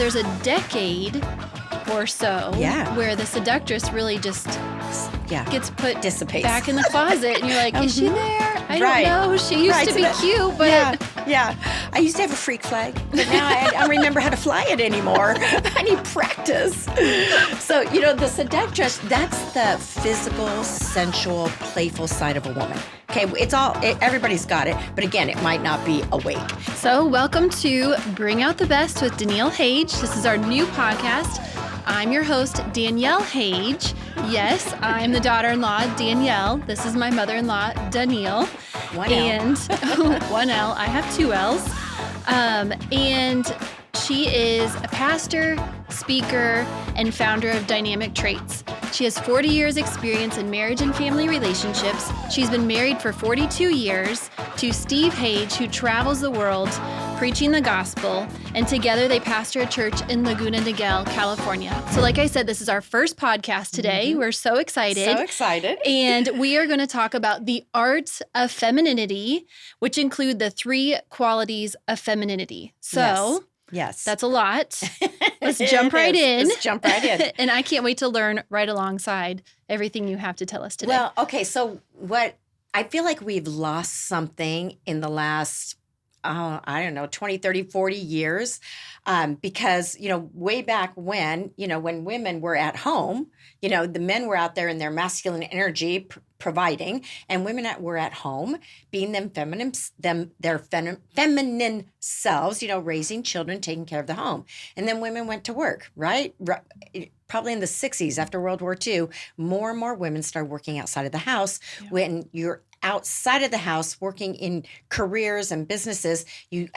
there's a decade or so where the seductress really just gets put dissipates back in the closet. And you're like, is she there? I don't know. She used to be cute, but... Yeah. I used to have a freak flag, but now I don't remember how to fly it anymore. I need practice. So, the seductress, that's the physical, sensual, playful side of a woman. Okay, everybody's got it, but again, it might not be awake. So welcome to Bring Out the Best with Danielle Hage. This is our new podcast. I'm your host, Danielle Hage. Yes, I'm the daughter-in-law, Danielle. This is my mother-in-law, Danielle. One L. And one L. I have two L's. And she is a pastor, speaker, and founder of Dynamic Traits. She has 40 years experience in marriage and family relationships. She's been married for 42 years to Steve Hage, who travels the world preaching the gospel, and together they pastor a church in Laguna Niguel, California. So like I said, this is our first podcast today. Mm-hmm. We're so excited. So excited. And we are going to talk about the art of femininity, which include the 3 qualities of femininity. So yes. That's a lot. Let's jump right in. Let's jump right in. And I can't wait to learn right alongside everything you have to tell us today. Well, okay. So I feel like we've lost something in the last 20, 30, 40 years. Because, way back when women were at home, the men were out there in their masculine energy providing, and women were at home being their feminine selves, raising children, taking care of the home. And then women went to work, right? Probably in the 60s after World War II, more and more women started working outside of the house. Yeah. When you're outside of the house working in careers and businesses, you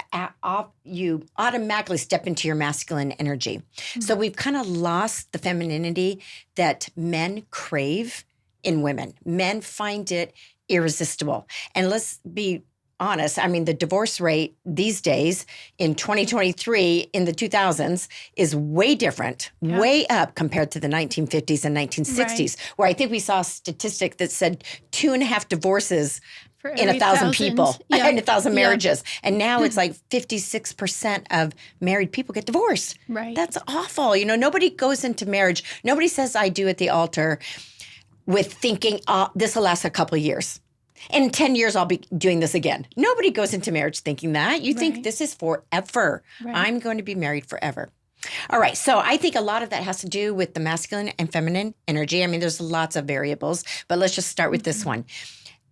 automatically step into your masculine energy. Mm-hmm. So we've kind of lost the femininity that men crave in women. Men find it irresistible. And let's be honest, the divorce rate these days in 2023 in the 2000s is way different, way up compared to the 1950s and 1960s, where I think we saw a statistic that said 2.5 divorces in 1,000 people, in 1,000 marriages. And now it's like 56% of married people get divorced. Right. That's awful. Nobody goes into marriage. Nobody says I do at the altar with thinking, this will last a couple of years. In 10 years, I'll be doing this again. Nobody goes into marriage thinking that. You think this is forever. Right. I'm going to be married forever. All right. So I think a lot of that has to do with the masculine and feminine energy. There's lots of variables, but let's just start with this one.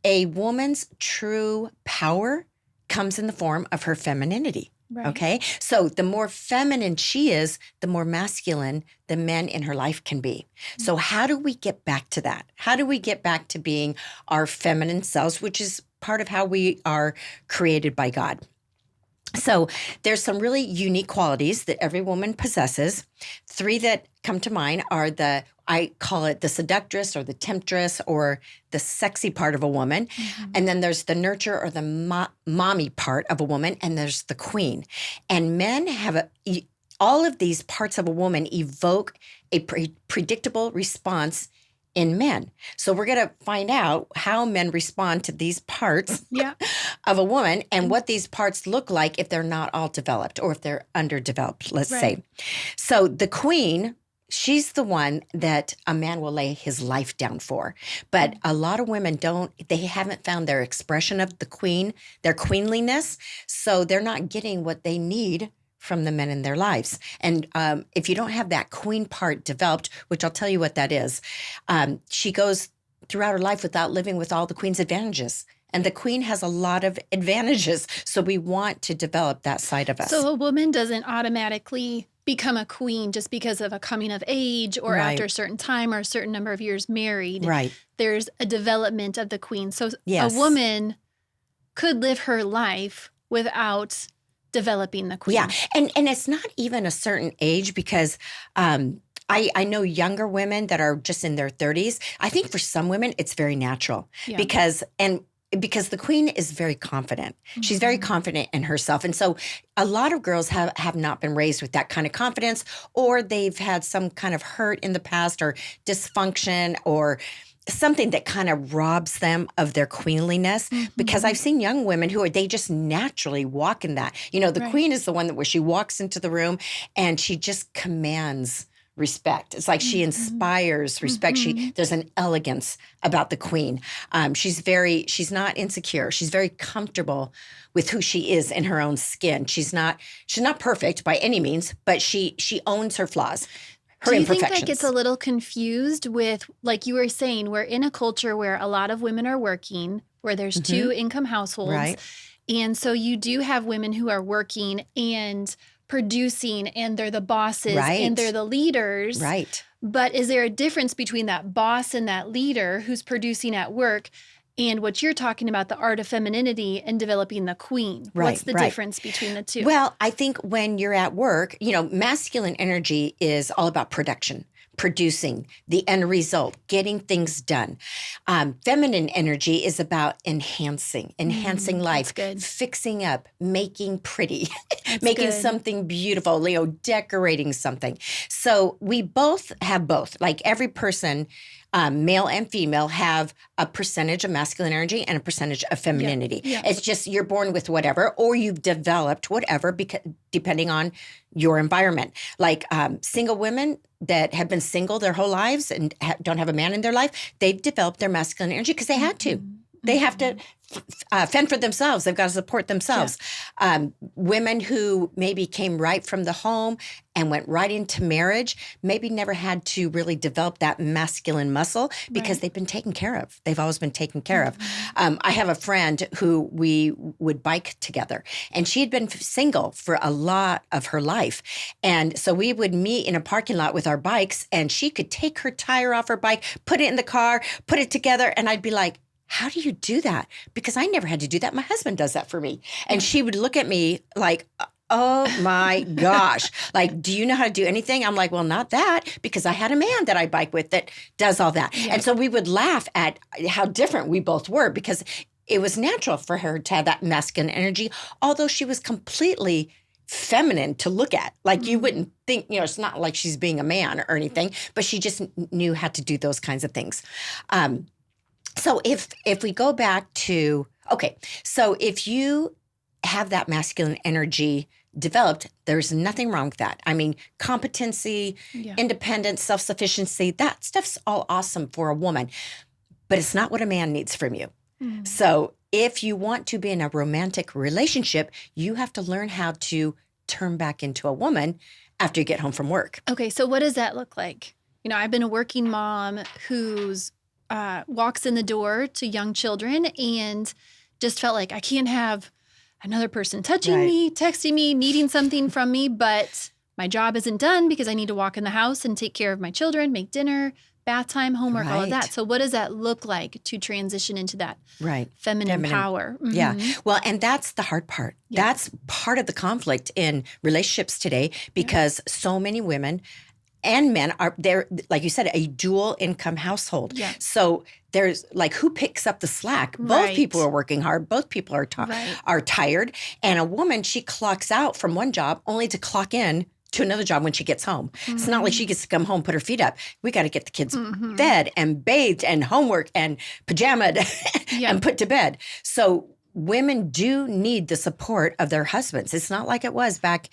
A woman's true power comes in the form of her femininity. Right. Okay. So the more feminine she is, the more masculine the men in her life can be. Mm-hmm. So how do we get back to that? How do we get back to being our feminine selves, which is part of how we are created by God? So there's some really unique qualities that every woman possesses. 3 that come to mind are I call it the seductress or the temptress or the sexy part of a woman. Mm-hmm. And then there's the nurture or the mommy part of a woman. And there's the queen. And men have all of these parts of a woman evoke a predictable response in men. So we're going to find out how men respond to these parts of a woman and what these parts look like if they're not all developed or if they're underdeveloped, let's say. So the queen, she's the one that a man will lay his life down for. But a lot of women they haven't found their expression of the queen, their queenliness. So they're not getting what they need from the men in their lives. And if you don't have that queen part developed, which I'll tell you what that is, she goes throughout her life without living with all the queen's advantages. And the queen has a lot of advantages. So we want to develop that side of us. So a woman doesn't automatically become a queen just because of a coming of age or after a certain time or a certain number of years married. Right. There's a development of the queen. So a woman could live her life without developing the queen. Yeah. And it's not even a certain age because I know younger women that are just in their 30s. I think for some women, it's very natural because the queen is very confident. Mm-hmm. She's very confident in herself. And so a lot of girls have not been raised with that kind of confidence, or they've had some kind of hurt in the past or dysfunction or something that kind of robs them of their queenliness, because I've seen young women they just naturally walk in that. You know, the queen is the one where she walks into the room and she just commands respect. It's like she inspires respect. There's an elegance about the queen. She's not insecure. She's very comfortable with who she is in her own skin. She's not perfect by any means, but she owns her flaws. Do you think that gets a little confused with, like you were saying, we're in a culture where a lot of women are working, where there's two income households. Right. And so you do have women who are working and producing, and they're the bosses and they're the leaders. Right. But is there a difference between that boss and that leader who's producing at work and what you're talking about, the art of femininity and developing the queen? Right, What's the difference between the two? Well, I think when you're at work, you know, masculine energy is all about production, producing, the end result, getting things done. Feminine energy is about enhancing life, fixing up, making pretty, making something beautiful, you know, decorating something. So we both have both. Like every person, male and female, have a percentage of masculine energy and a percentage of femininity. Yeah. It's just you're born with whatever, or you've developed whatever, because depending on your environment. Like single women that have been single their whole lives and don't have a man in their life, they've developed their masculine energy because they had to. They have to fend for themselves. They've got to support themselves. Yeah. Women who maybe came right from the home and went right into marriage maybe never had to really develop that masculine muscle because they've been taken care of. They've always been taken care of. I have a friend who we would bike together, and she had been single for a lot of her life. And so we would meet in a parking lot with our bikes, and she could take her tire off her bike, put it in the car, put it together, and I'd be like, how do you do that? Because I never had to do that. My husband does that for me. And she would look at me like, oh my gosh, like, do you know how to do anything? I'm like, well, not that, because I had a man that I bike with that does all that. Yeah. And so we would laugh at how different we both were, because it was natural for her to have that masculine energy, although she was completely feminine to look at. Like you wouldn't think, you know, it's not like she's being a man or anything, but she just knew how to do those kinds of things. So if we go back to, so if you have that masculine energy developed, there's nothing wrong with that. I mean, competency, independence, self-sufficiency, that stuff's all awesome for a woman, but it's not what a man needs from you. So if you want to be in a romantic relationship, you have to learn how to turn back into a woman after you get home from work. Okay, so what does that look like? You know, I've been a working mom who's walks in the door to young children and just felt like I can't have another person touching me, texting me, needing something from me, but my job isn't done because I need to walk in the house and take care of my children, make dinner, bath time, homework, all of that. So what does that look like to transition into that feminine power? Yeah. Well, and that's the hard part. Yeah. That's part of the conflict in relationships today, because so many women and men are there, like you said, a dual income household. Yeah. So there's like, who picks up the slack? Both people are working hard. Both people are tired. And a woman, she clocks out from one job only to clock in to another job when she gets home. It's not like she gets to come home, put her feet up. We got to get the kids fed and bathed and homework and pajamaed and put to bed. So women do need the support of their husbands. It's not like it was back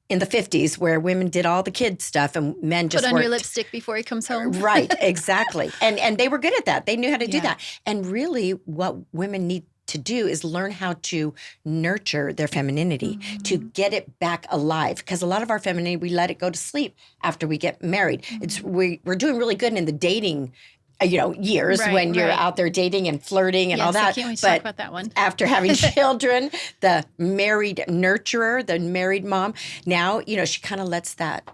in the 50s where women did all the kid stuff and men just put on worked. Your lipstick before he comes home. Right, exactly. And they were good at that. They knew how to do that. And really what women need to do is learn how to nurture their femininity, to get it back alive. Because a lot of our femininity, we let it go to sleep after we get married. We're doing really good in the dating years when you're out there dating and flirting and all that. I can't wait to talk about that one. After having children, the married nurturer, the married mom, now, she kind of lets that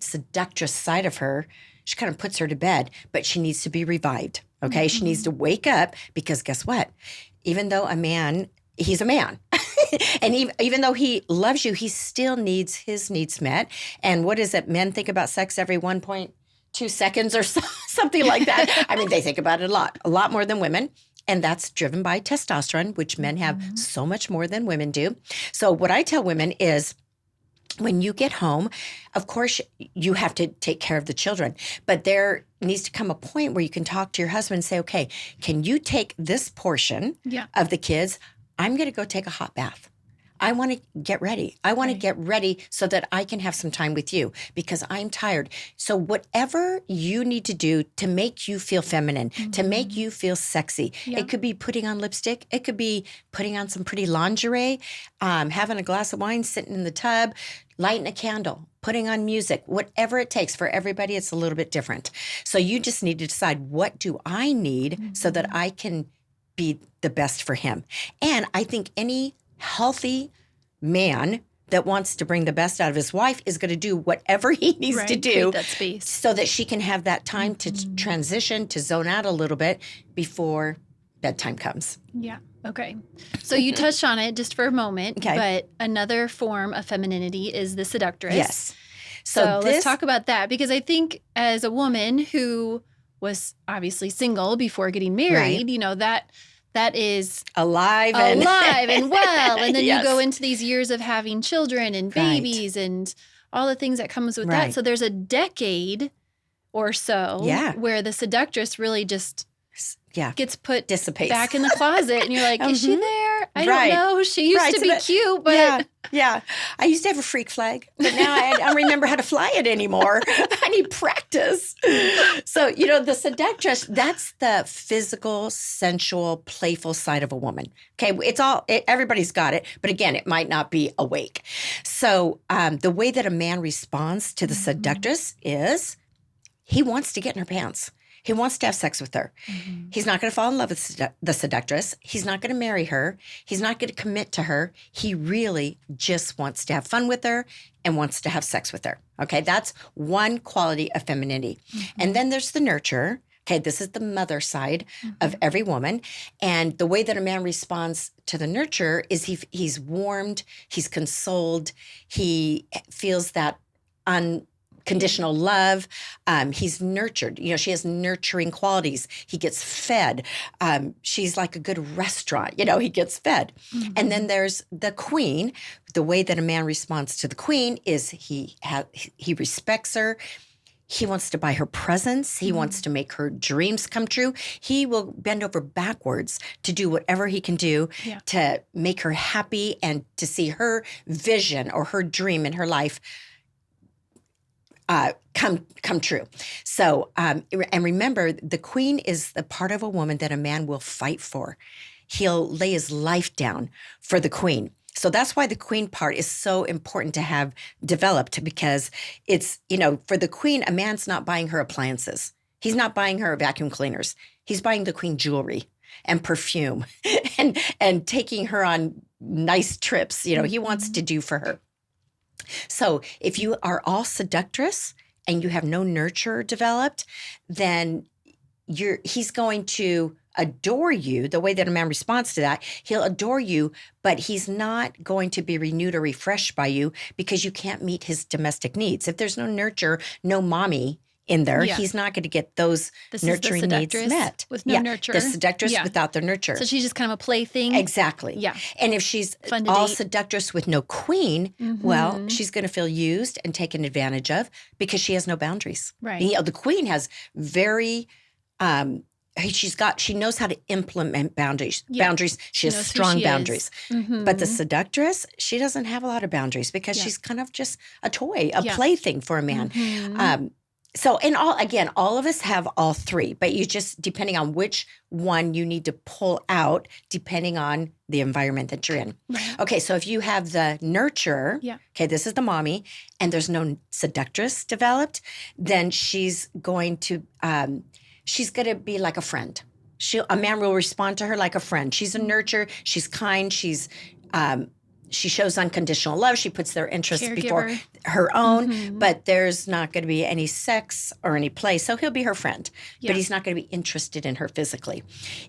seductress side of her, she kind of puts her to bed, but she needs to be revived, okay? She needs to wake up, because guess what? Even though a man, he's a man. And even though he loves you, he still needs his needs met. And what is it? Men think about sex every 1.2 seconds or something like that. I mean, they think about it a lot more than women. And that's driven by testosterone, which men have so much more than women do. So what I tell women is, when you get home, of course, you have to take care of the children, but there needs to come a point where you can talk to your husband and say, okay, can you take this portion of the kids? I'm going to go take a hot bath. I want to get ready. I want to get ready so that I can have some time with you because I'm tired. So whatever you need to do to make you feel feminine, to make you feel sexy, it could be putting on lipstick. It could be putting on some pretty lingerie, having a glass of wine, sitting in the tub, lighting a candle, putting on music, whatever it takes. For everybody, it's a little bit different. So you just need to decide, what do I need so that I can be the best for him? And I think any healthy man that wants to bring the best out of his wife is going to do whatever he needs to do that space so that she can have that time to transition, to zone out a little bit before bedtime comes. Yeah. Okay. So you touched on it just for a moment, but another form of femininity is the seductress. Yes. So let's talk about that, because I think as a woman who was obviously single before getting married, you know, that is alive and well. And then you go into these years of having children and babies and all the things that comes with that. So there's a decade or so where the seductress really just gets put dissipates back in the closet. And you're like, is she there? I don't know. She used to be cute, but... Yeah. I used to have a freak flag, but now I don't remember how to fly it anymore. I need practice. So, you know, the seductress, that's the physical, sensual, playful side of a woman. Okay, everybody's got it, but again, it might not be awake. So the way that a man responds to the seductress is he wants to get in her pants. He wants to have sex with her. He's not going to fall in love with the seductress. He's not going to marry her. He's not going to commit to her. He really just wants to have fun with her and wants to have sex with her. Okay, that's one quality of femininity. And then there's the nurturer. Okay, this is the mother side of every woman. And the way that a man responds to the nurturer is he's warmed, he's consoled, he feels that unconditional love. He's nurtured. You know, she has nurturing qualities. He gets fed. She's like a good restaurant. You know, he gets fed. And then there's the queen. The way that a man responds to the queen is he respects her. He wants to buy her presents. He wants to make her dreams come true. He will bend over backwards to do whatever he can do to make her happy and to see her vision or her dream in her life come true. So, and remember, the queen is the part of a woman that a man will fight for. He'll lay his life down for the queen. So that's why the queen part is so important to have developed, because it's, you know, for the queen, a man's not buying her appliances. He's not buying her vacuum cleaners. He's buying the queen jewelry and perfume and taking her on nice trips. You know, he wants to do for her. So if you are all seductress and you have no nurture developed, then he's going to adore you. The way that a man responds to that, he'll adore you, but he's not going to be renewed or refreshed by you because you can't meet his domestic needs. If there's no nurture, no mommy in there, he's not going to get those nurturing needs met. With no nurture. The seductress without the nurture. So she's just kind of a plaything. Exactly. Yeah. And if she's all seductress with no queen, well, she's going to feel used and taken advantage of because she has no boundaries. Right. You know, the queen has very... she knows how to implement boundaries. She has strong boundaries. But the seductress, she doesn't have a lot of boundaries because she's kind of just a toy, a plaything for a man. So, and all of us have all three, but you just, depending on which one you need to pull out, depending on the environment that you're in. Right. Okay, so if you have the nurturer, okay, this is the mommy, and there's no seductress developed, then she's going to be like a friend. A man will respond to her like a friend. She's a nurturer. She's kind. She shows unconditional love. She puts their interests before her own, but there's not going to be any sex or any play. So he'll be her friend, but he's not going to be interested in her physically.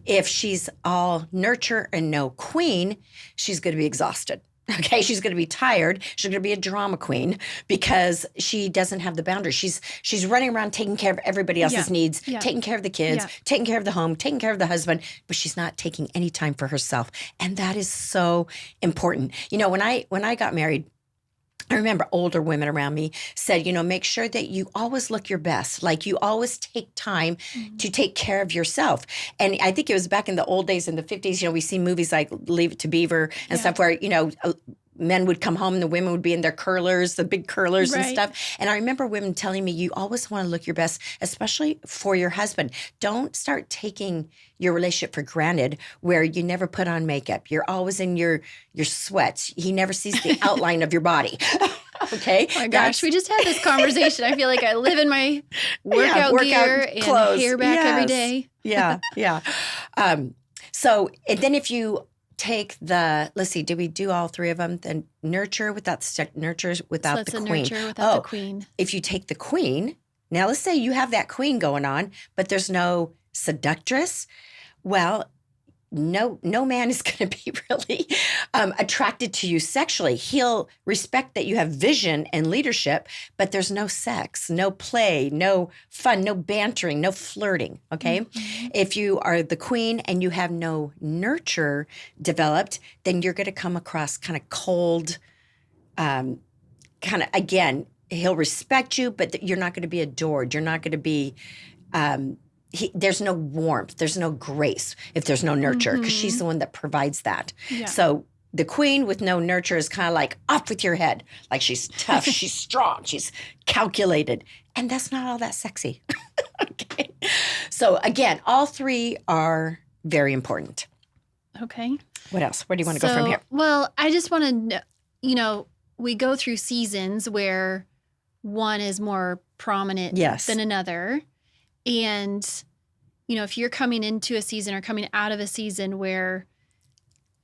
If she's all nurture and no queen, she's going to be exhausted. Okay, she's going to be tired. She's going to be a drama queen because she doesn't have the boundaries. She's running around taking care of everybody else's needs, taking care of the kids, taking care of the home, taking care of the husband, but she's not taking any time for herself. And that is so important. You know, when I got married, I remember older women around me said, make sure that you always look your best. Like you always take time to take care of yourself. And I think it was back in the old days in the 50s, we see movies like Leave It to Beaver and stuff where, men would come home and the women would be in their curlers, the big curlers and stuff. And I remember women telling me, you always want to look your best, especially for your husband. Don't start taking your relationship for granted where you never put on makeup. You're always in your sweats. He never sees the outline of your body. Okay. Oh my gosh, we just had this conversation. I feel like I live in my workout gear and hair back every day. Yeah. So, and then if you take let's see, did we do all three of them? The nurture without the queen. Nurture without the queen. If you take the queen, now let's say you have that queen going on, but there's no seductress. Well, no man is going to be really attracted to you sexually. He'll respect that you have vision and leadership, but there's no sex, no play, no fun, no bantering, no flirting, okay? Mm-hmm. If you are the queen and you have no nurture developed, then you're going to come across kind of cold, again, he'll respect you, but you're not going to be adored. You're not going to be... there's no warmth, there's no grace if there's no nurture, because she's the one that provides that. Yeah. So the queen with no nurture is kind of like off with your head. Like she's tough, she's strong, she's calculated. And that's not all that sexy. Okay. So again, all three are very important. Okay. What else? Where do you want to go from here? Well, I just want to, we go through seasons where one is more prominent than another. And, if you're coming into a season or coming out of a season where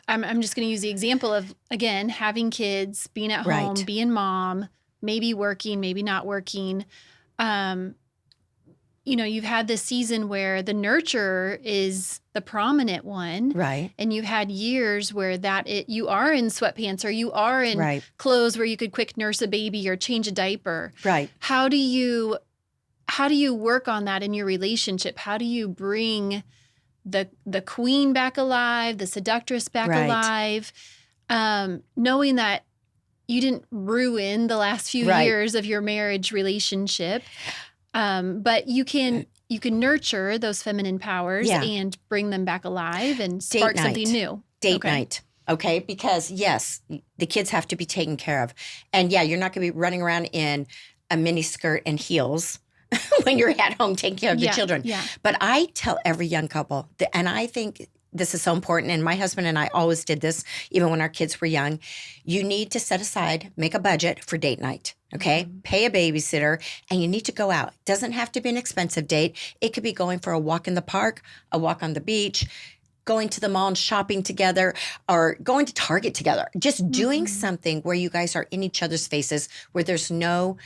I'm just going to use the example of, again, having kids, being at home, being mom, maybe working, maybe not working. You've had this season where the nurture is the prominent one. Right. And you've had years where you are in sweatpants or you are in clothes where you could quick nurse a baby or change a diaper. Right. How do you work on that in your relationship? How do you bring the queen back alive, the seductress back alive, knowing that you didn't ruin the last few years of your marriage relationship, but you can nurture those feminine powers and bring them back alive and spark something new. Date night. Okay, because yes, the kids have to be taken care of. And you're not going to be running around in a mini skirt and heels when you're at home taking care of the children. Yeah. But I tell every young couple, and I think this is so important, and my husband and I always did this, even when our kids were young, you need to set aside, make a budget for date night, okay? Mm-hmm. Pay a babysitter, and you need to go out. It doesn't have to be an expensive date. It could be going for a walk in the park, a walk on the beach, going to the mall and shopping together, or going to Target together. Just doing something where you guys are in each other's faces, where there's no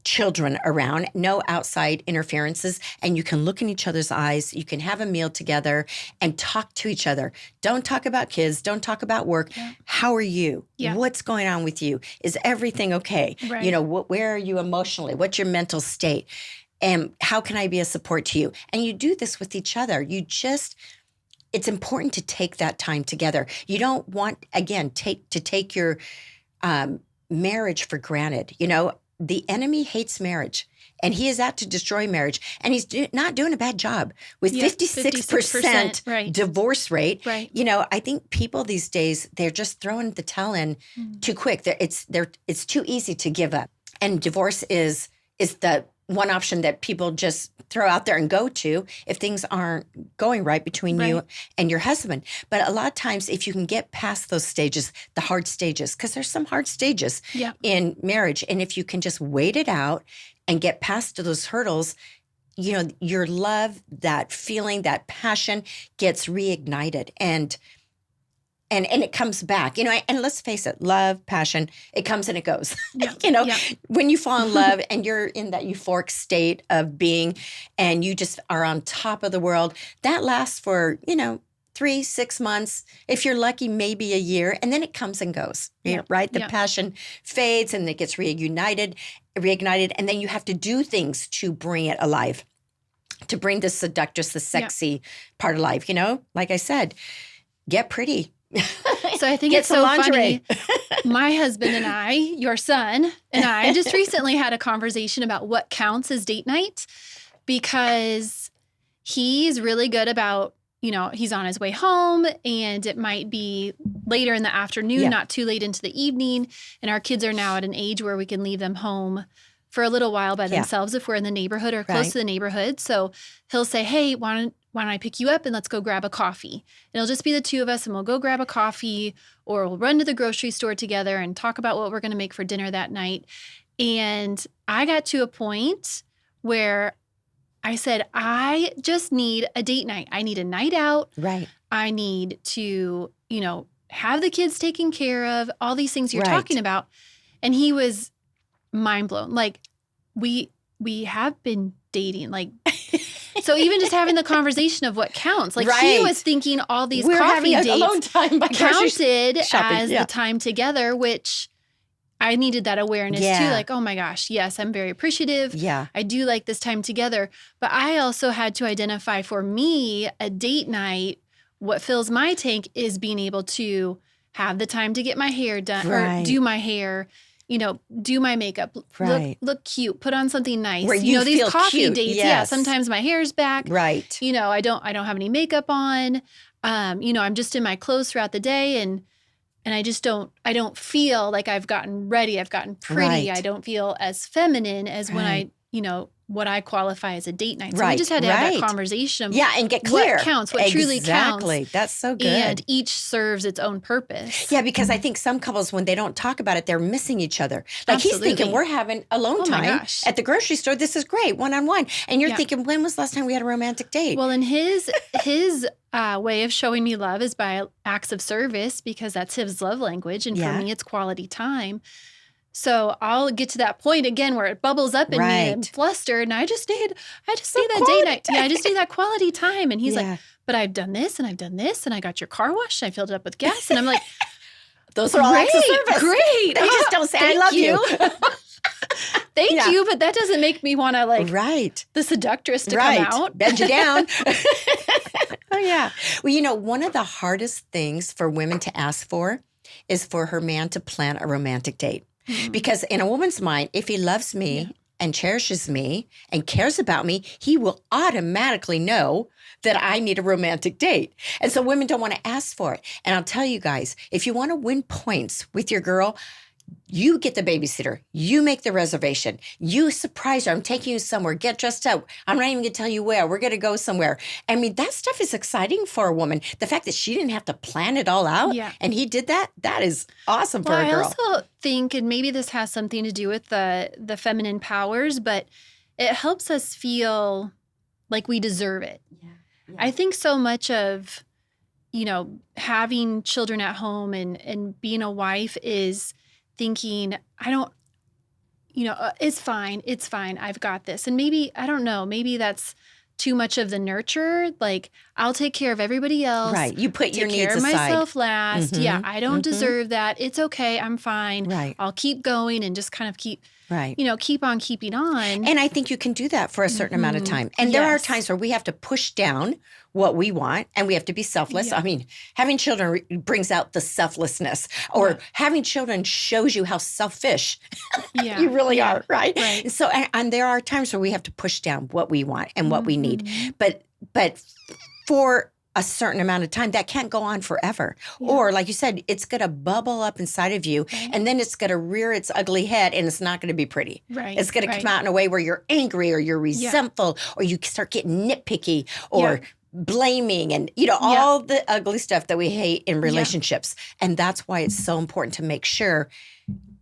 children around, no outside interferences, and you can look in each other's eyes. You can have a meal together and talk to each other. Don't talk about kids. Don't talk about work. Yeah. How are you? Yeah. What's going on with you? Is everything okay? Right. Where are you emotionally? What's your mental state? And how can I be a support to you? And you do this with each other. It's important to take that time together. You don't want, again, take your marriage for granted. The enemy hates marriage, and he is out to destroy marriage. And he's not doing a bad job with 56% divorce rate. Right. I think people these days, they're just throwing the towel in too quick. It's too easy to give up. And divorce is the one option that people just throw out there and go to if things aren't going right between you and your husband. But a lot of times, if you can get past those stages, the hard stages, because there's some hard stages in marriage, and if you can just wait it out and get past those hurdles, your love, that feeling, that passion gets reignited. And it comes back, and let's face it, love, passion, it comes and it goes. Yeah. When you fall in love and you're in that euphoric state of being, and you just are on top of the world, that lasts for, 3-6 months. If you're lucky, maybe a year, and then it comes and goes, right? The passion fades and it gets reignited, and then you have to do things to bring it alive, to bring the seductress, the sexy part of life, like I said, get pretty. So I think it's so funny. My husband and I, your son and I, just recently had a conversation about what counts as date night, because he's really good about, he's on his way home and it might be later in the afternoon, not too late into the evening. And our kids are now at an age where we can leave them home for a little while by themselves if we're in the neighborhood or close to the neighborhood. So he'll say, hey, why don't I pick you up and let's go grab a coffee? And it'll just be the two of us and we'll go grab a coffee, or we'll run to the grocery store together and talk about what we're going to make for dinner that night. And I got to a point where I said, I just need a date night. I need a night out. Right. I need to, have the kids taken care of, all these things you're talking about. And he was mind blown. Like, we have been dating. Like, so even just having the conversation of what counts, like he was thinking all these coffee dates alone time by counted shopping. as the time together, which I needed that awareness too. Like, oh my gosh, yes, I'm very appreciative. Yeah. I do like this time together. But I also had to identify for me a date night. What fills my tank is being able to have the time to get my hair done or do my hair, do my makeup, look cute, put on something nice. Where you these feel coffee cute. dates. Yes. Yeah. Sometimes my hair's back. Right. I don't have any makeup on. I'm just in my clothes throughout the day and I don't feel like I've gotten ready. I've gotten pretty. I don't feel as feminine as when I, what I qualify as a date night. So we just had to have that conversation. And get clear. What counts, what truly counts. Exactly. That's so good. And each serves its own purpose. Yeah, because I think some couples, when they don't talk about it, they're missing each other. Like he's thinking, we're having alone time at the grocery store. This is great, one-on-one. And you're thinking, when was the last time we had a romantic date? Well, and his way of showing me love is by acts of service, because that's his love language. And for me, it's quality time. So I'll get to that point again where it bubbles up in me and flustered, and I just need that date night. Yeah, I just need that quality time. And he's like, but I've done this and I've done this, and I got your car washed. I filled it up with gas, and I'm like, those are all acts of service. Great. They just don't say I love you. Thank you, but that doesn't make me want to the seductress to come out. Bend you down. Oh yeah. Well, one of the hardest things for women to ask for is for her man to plan a romantic date. Because in a woman's mind, if he loves me and cherishes me and cares about me, he will automatically know that I need a romantic date. And so women don't want to ask for it. And I'll tell you guys, if you want to win points with your girl, you get the babysitter. You make the reservation. You surprise her. I'm taking you somewhere. Get dressed up. I'm not even going to tell you where. We're going to go somewhere. I mean, that stuff is exciting for a woman. The fact that she didn't have to plan it all out and he did that is awesome for a girl. I also think, and maybe this has something to do with the feminine powers, but it helps us feel like we deserve it. Yeah. I think so much of, having children at home and being a wife is thinking, I don't, it's fine. I've got this. And maybe, I don't know, maybe that's too much of the nurture. Like, I'll take care of everybody else. Right. You put your needs aside. Take care of myself last. Mm-hmm. Yeah. I don't deserve that. It's okay. I'm fine. Right. I'll keep going and just kind of keep on keeping on. And I think you can do that for a certain amount of time. And there are times where we have to push down what we want and we have to be selfless. Yeah. I mean, having children brings out the selflessness, or having children shows you how selfish you really are, right? And so, and there are times where we have to push down what we want and what we need. But for a certain amount of time, that can't go on forever. Yeah. Or like you said, it's going to bubble up inside of you and then it's going to rear its ugly head and it's not going to be pretty. Right. It's going to come out in a way where you're angry or you're resentful or you start getting nitpicky or blaming and, all the ugly stuff that we hate in relationships. And that's why it's so important to make sure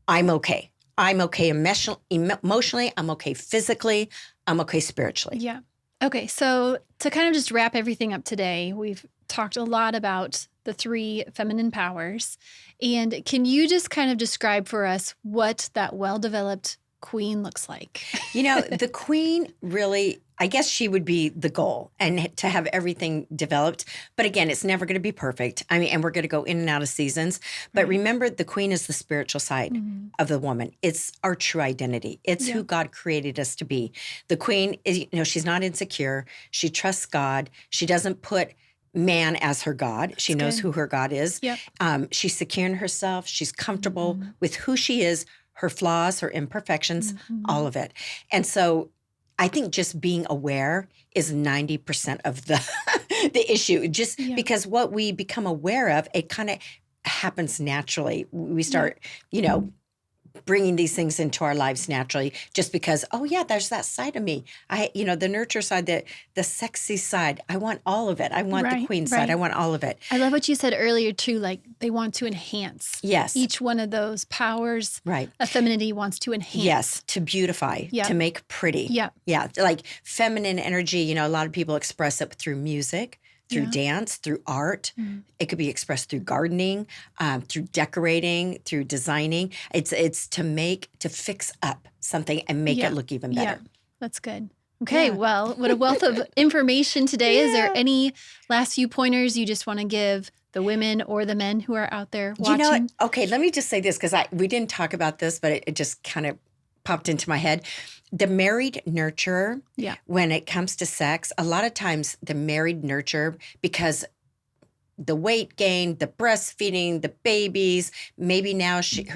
I'm okay. I'm okay emotionally. I'm okay physically. I'm okay spiritually. Yeah. Okay, so to kind of just wrap everything up today, we've talked a lot about the 3 feminine powers. And can you just kind of describe for us what that well-developed queen looks like? The queen really, I guess she would be the goal and to have everything developed. But again, it's never going to be perfect. I mean, and we're going to go in and out of seasons. But remember, the queen is the spiritual side of the woman. It's our true identity. It's who God created us to be. The queen is, she's not insecure. She trusts God. She doesn't put man as her God. She knows good. who her God is. Yep. She's secure in herself. She's comfortable with who she is, her flaws, her imperfections, all of it. And so I think just being aware is 90% of the the issue. Just because what we become aware of, it kind of happens naturally. We start, bringing these things into our lives naturally just because, oh yeah, there's that side of me. The nurture side, the sexy side. I want all of it. I want the queen side. I want all of it. I love what you said earlier too, like they want to enhance. Yes. Each one of those powers right. of femininity wants to enhance. Yes, to beautify, to make pretty. Yeah. Yeah, like feminine energy, a lot of people express it through music, through dance, through art. It could be expressed through gardening, through decorating, through designing. It's to fix up something and make it look even better. Yeah, that's good. Okay, well, what a wealth of information today. Is there any last few pointers you just want to give the women or the men who are out there watching? Okay, let me just say this because we didn't talk about this, but it just kind of popped into my head. The married nurturer, when it comes to sex, a lot of times the married nurturer, because the weight gain, the breastfeeding, the babies, maybe now she's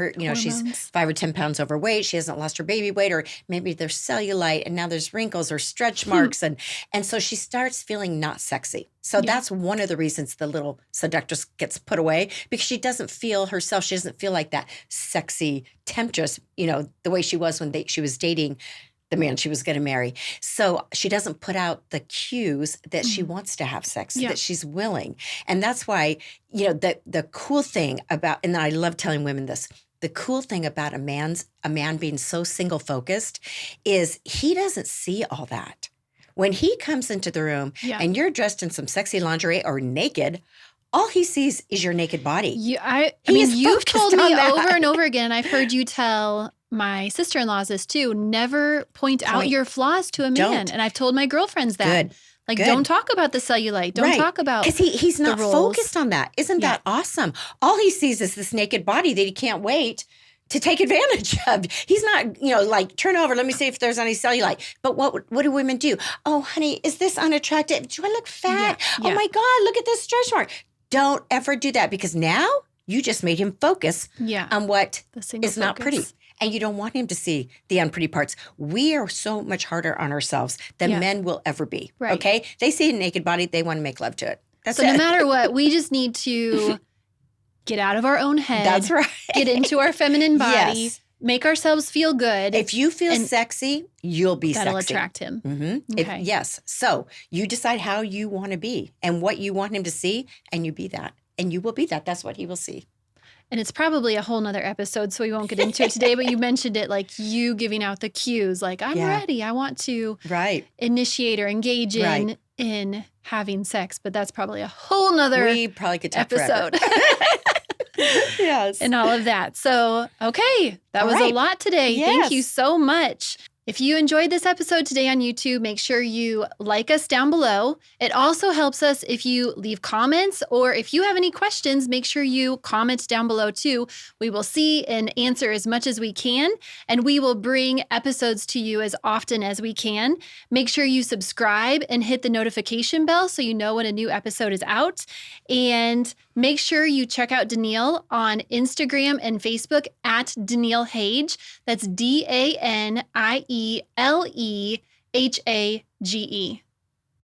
5 or 10 pounds overweight. She hasn't lost her baby weight, or maybe there's cellulite and now there's wrinkles or stretch marks. And so she starts feeling not sexy. So that's one of the reasons the little seductress gets put away, because she doesn't feel herself. She doesn't feel like that sexy temptress, the way she was when she was dating the man she was going to marry. So she doesn't put out the cues that she wants to have sex, that she's willing. And that's why, the cool thing about, and I love telling women this, the cool thing about a man being so single focused is he doesn't see all that. When he comes into the room and you're dressed in some sexy lingerie or naked, all he sees is your naked body. You've told me over and over again, I've heard you tell my sister-in-laws this too, never point out your flaws to a man. Don't. And I've told my girlfriends that. Good. Don't talk about the cellulite. Don't talk about because he's not focused on that. Isn't that awesome? All he sees is this naked body that he can't wait to take advantage of. He's not, like, turn over, let me see if there's any cellulite. But what do women do? Oh, honey, is this unattractive? Do I look fat? Oh my God, look at this stretch mark. Don't ever do that, because now you just made him focus on what is not pretty. And you don't want him to see the unpretty parts. We are so much harder on ourselves than men will ever be. Right. Okay? They see a naked body, they want to make love to it. That's so it. No matter what, we just need to get out of our own head. That's right. Get into our feminine body. Yes. Make ourselves feel good. If you feel sexy, you'll be that'll sexy. That'll attract him. Mm-hmm. Okay. Yes. So you decide how you want to be and what you want him to see, and you be that. And you will be that. That's what he will see. And it's probably a whole nother episode, so we won't get into it today, but you mentioned it, like you giving out the cues, like I'm ready. I want to initiate or engage in having sex, but that's probably a whole nother we probably could talk episode. Yes. And all of that. So, okay, that was a lot today. Yes. Thank you so much. If you enjoyed this episode today on YouTube, make sure you like us down below. It also helps us if you leave comments, or if you have any questions, make sure you comment down below too. We will see and answer as much as we can, and we will bring episodes to you as often as we can. Make sure you subscribe and hit the notification bell so you know when a new episode is out. And make sure you check out Danielle on Instagram and Facebook at Danielle Hage. That's DANIELEHAGE.